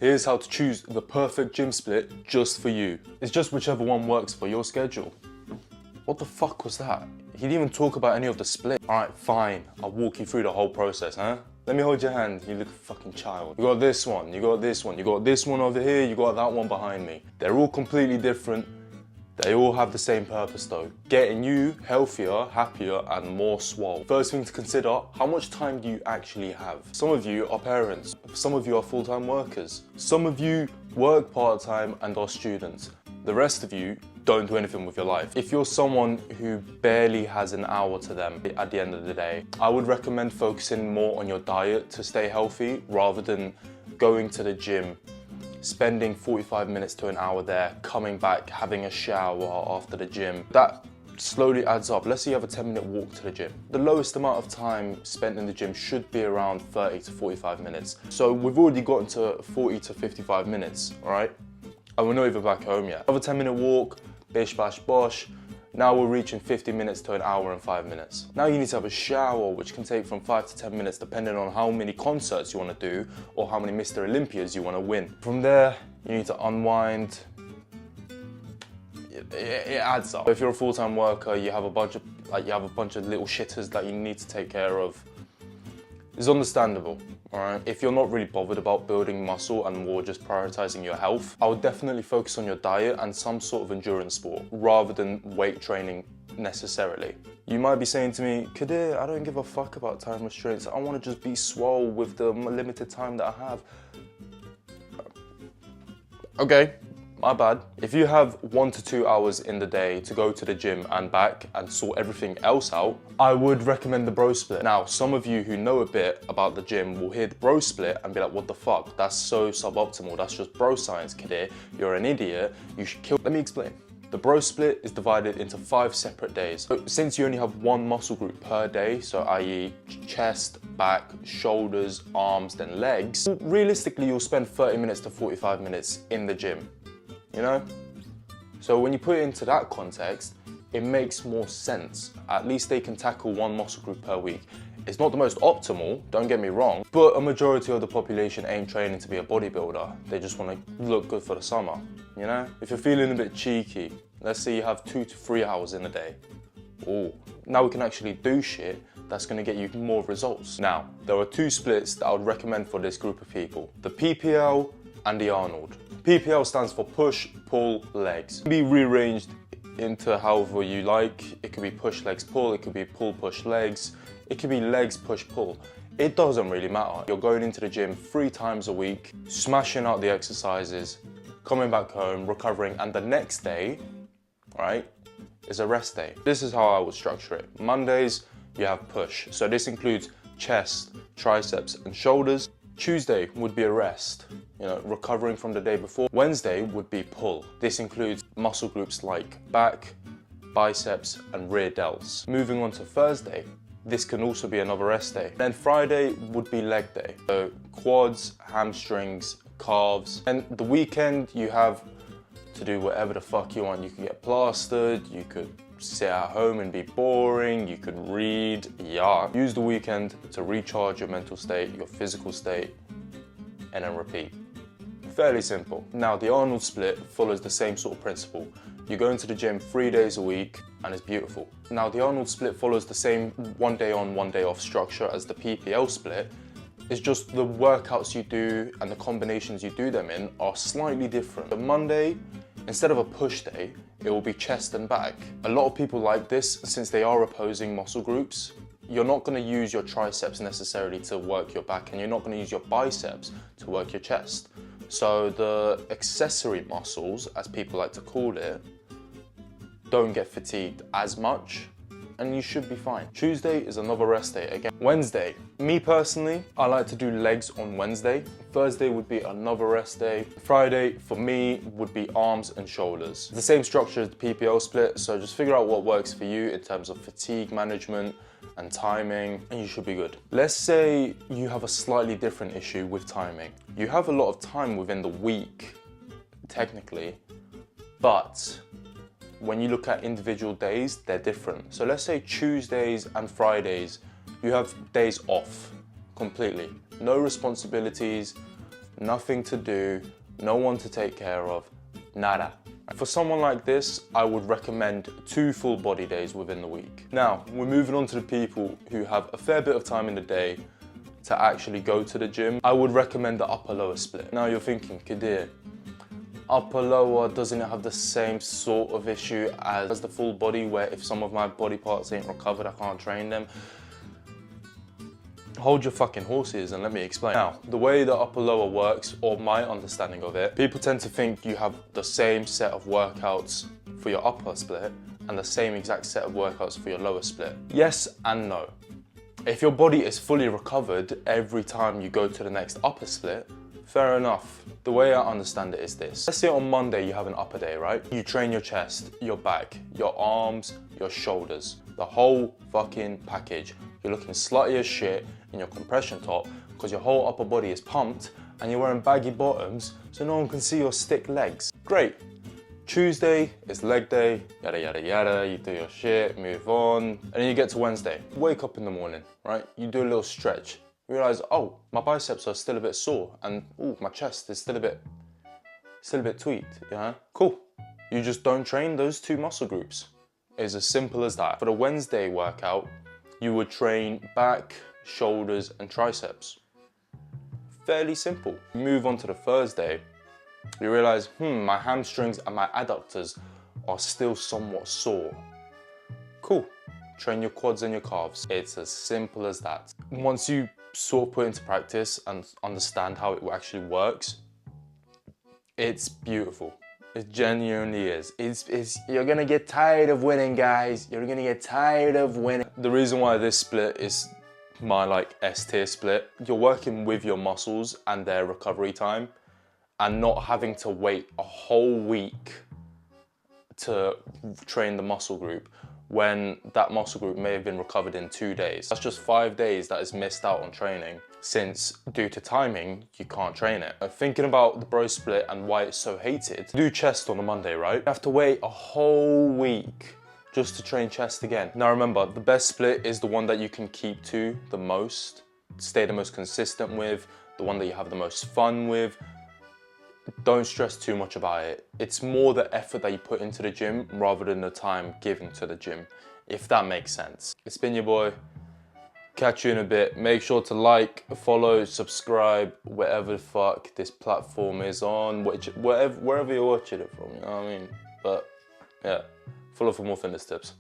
Here's how to choose the perfect gym split just for you. It's just whichever one works for your schedule. What the fuck was that? He didn't even talk about any of the split. Alright, fine. I'll walk you through the whole process, huh? Let me hold your hand. You look a fucking child. You got this one, you got this one, you got this one over here, you got that one behind me. They're all completely different. They all have the same purpose though. Getting you healthier, happier, and more swole. First thing to consider, how much time do you actually have? Some of you are parents. Some of you are full-time workers. Some of you work part-time and are students. The rest of you don't do anything with your life. If you're someone who barely has an hour to them at the end of the day, I would recommend focusing more on your diet to stay healthy rather than going to the gym, spending 45 minutes to an hour there, coming back, having a shower after the gym. That slowly adds up. Let's say you have a 10-minute walk to the gym. The lowest amount of time spent in the gym should be around 30 to 45 minutes. So we've already gotten to 40 to 55 minutes, all right? And we're not even back home yet. Another 10-minute walk, bish bash bosh. Now we're reaching 50 minutes to an hour and 5 minutes. Now you need to have a shower, which can take from 5 to 10 minutes depending on how many concerts you want to do or how many Mr. Olympias you want to win. From there, you need to unwind. It adds up. If you're a full-time worker, you have a bunch of little shitters that you need to take care of. It's understandable, all right? If you're not really bothered about building muscle and more just prioritizing your health, I would definitely focus on your diet and some sort of endurance sport rather than weight training necessarily. You might be saying to me, Kadir, I don't give a fuck about time restraints. I want to just be swole with the limited time that I have. Okay. My bad. If you have 1 to 2 hours in the day to go to the gym and back and sort everything else out, I would recommend the bro split. Now, some of you who know a bit about the gym will hear the bro split and be like, what the fuck? That's so suboptimal. That's just bro science, Kadir. You're an idiot. You should kill. Let me explain. The bro split is divided into 5 separate days. So since you only have one muscle group per day, so i.e. chest, back, shoulders, arms, then legs, realistically you'll spend 30 minutes to 45 minutes in the gym. You know? So when you put it into that context, it makes more sense. At least they can tackle one muscle group per week. It's not the most optimal, don't get me wrong, but a majority of the population ain't training to be a bodybuilder. They just want to look good for the summer, you know? If you're feeling a bit cheeky, let's say you have 2 to 3 hours in a day. Ooh, now we can actually do shit that's going to get you more results. Now, there are 2 splits that I would recommend for this group of people. The PPL and the Arnold. PPL stands for push, pull, legs. It can be rearranged into however you like. It could be push, legs, pull. It could be pull, push, legs. It could be legs, push, pull. It doesn't really matter. You're going into the gym 3 times a week, smashing out the exercises, coming back home, recovering, and the next day, right, is a rest day. This is how I would structure it. Mondays, you have push. So this includes chest, triceps, and shoulders. Tuesday would be a rest, you know, recovering from the day before. Wednesday would be pull. This includes muscle groups like back, biceps, and rear delts. Moving on to Thursday, this can also be another rest day. Then Friday would be leg day. So quads, hamstrings, calves. And the weekend, you have to do whatever the fuck you want. You can get plastered, you could sit at home and be boring, you could read, yeah. Use the weekend to recharge your mental state, your physical state, and then repeat. Fairly simple. Now, the Arnold split follows the same sort of principle. You go into the gym 3 days a week, and it's beautiful. Now, the Arnold split follows the same 1 day on, 1 day off structure as the PPL split. It's just the workouts you do and the combinations you do them in are slightly different. The Monday, instead of a push day, it will be chest and back. A lot of people like this since they are opposing muscle groups. You're not going to use your triceps necessarily to work your back, and you're not going to use your biceps to work your chest. So the accessory muscles, as people like to call it, don't get fatigued as much, and you should be fine. Tuesday is another rest day again. Wednesday, me personally, I like to do legs on Wednesday. Thursday would be another rest day. Friday, for me, would be arms and shoulders. The same structure as the PPL split, so just figure out what works for you in terms of fatigue management and timing, and you should be good. Let's say you have a slightly different issue with timing. You have a lot of time within the week, technically, but when you look at individual days, they're different. So let's say Tuesdays and Fridays, you have days off completely. No responsibilities, nothing to do, no one to take care of, nada. For someone like this, I would recommend 2 full body days within the week. Now, we're moving on to the people who have a fair bit of time in the day to actually go to the gym. I would recommend the upper-lower split. Now you're thinking, Kadir, upper-lower, doesn't it have the same sort of issue as the full body, where if some of my body parts ain't recovered, I can't train them? Hold your fucking horses and let me explain. Now, the way the upper-lower works, or my understanding of it, people tend to think you have the same set of workouts for your upper split and the same exact set of workouts for your lower split. Yes and no. If your body is fully recovered every time you go to the next upper split, fair enough. The way I understand it is this. Let's say on Monday you have an upper day, right? You train your chest, your back, your arms, your shoulders, the whole fucking package. You're looking slutty as shit in your compression top because your whole upper body is pumped and you're wearing baggy bottoms so no one can see your stick legs. Great. Tuesday is leg day, yada yada yada, you do your shit, move on, and then you get to Wednesday. Wake up in the morning, right? You do a little stretch. Realize, oh, my biceps are still a bit sore and oh, my chest is still a bit tweaked, yeah? Cool. You just don't train those 2 muscle groups. It's as simple as that. For the Wednesday workout, you would train back, shoulders, and triceps. Fairly simple. You move on to the Thursday, you realize, my hamstrings and my adductors are still somewhat sore. Cool. Train your quads and your calves. It's as simple as that. Once you sort of put into practice and understand how it actually works, it's beautiful. It genuinely is. You're gonna get tired of winning, guys. You're gonna get tired of winning. The reason why this split is my like S-tier split, you're working with your muscles and their recovery time and not having to wait a whole week to train the muscle group when that muscle group may have been recovered in 2 days. That's just 5 days that is missed out on training, since due to timing, you can't train it. Thinking about the bro split and why it's so hated, do chest on a Monday, right? You have to wait a whole week just to train chest again. Now remember, the best split is the one that you can keep to the most, stay the most consistent with, the one that you have the most fun with. Don't stress too much about it. It's more the effort that you put into the gym rather than the time given to the gym, if that makes sense. It's been your boy. Catch you in a bit. Make sure to like, follow, subscribe, whatever the fuck this platform is on, wherever you're watching it from, you know what I mean? But yeah, follow for more fitness tips.